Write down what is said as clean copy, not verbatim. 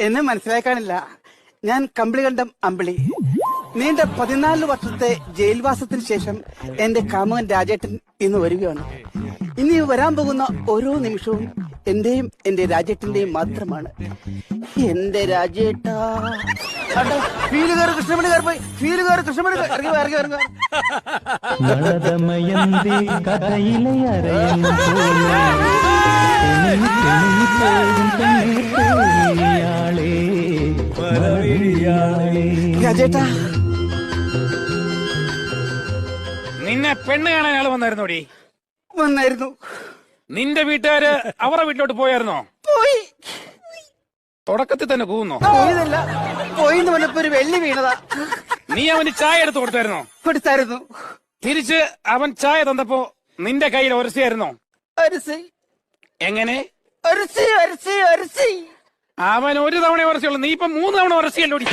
എന്നെ മനസ്സിലാക്കാനില്ല. ഞാൻ കമ്പിളികണ്ഠം അമ്പിളി. നീണ്ട 14 വർഷത്തെ ജയിൽവാസത്തിന് ശേഷം എന്റെ കാമുകൻ രാജേട്ടൻ ഇന്ന് വരികയാണ്. ഇനി വരാൻ പോകുന്ന ഓരോ നിമിഷവും എന്റെയും എന്റെ രാജേട്ടന്റെയും മാത്രമാണ്. എന്റെ രാജേട്ടാ ഫീലുകാർ കൃഷ്ണമണി കാർ പോയി. ഫീലുകാർ കൃഷ്ണമണി ഇറങ്ങി ഇറങ്ങി മലതമയന്തി കഥയിലെ അരയൻ രാജേട്ടാ. നിന്നെ പെണ്ണ് കാണാൻ ആള് വന്നായിരുന്നോടി? വന്നായിരുന്നു. നിന്റെ വീട്ടുകാര് അവരുടെ വീട്ടിലോട്ട് പോയായിരുന്നോ? പോയി. തുടക്കത്തിൽ തന്നെ കൂന്നോ? പോയതല്ല, പോയിന്ന് പറഞ്ഞപ്പോ ഒരു വെള്ളി വീണതാ. നീ അവന് ചായ എടുത്ത് കൊടുത്തായിരുന്നോ? കൊടുത്തായിരുന്നു. തിരിച്ച് അവൻ ചായ തന്നപ്പോ നിന്റെ കയ്യിൽ ഒരസിയായിരുന്നോ? അരിസി. എങ്ങനെ? അരിസി അരിസി അരിസി. അവൻ ഒരു തവണ ഉറച്ചുള്ളൂ, നീ ഇപ്പൊ 3 തവണ ഉറച്ചിയല്ലോടി.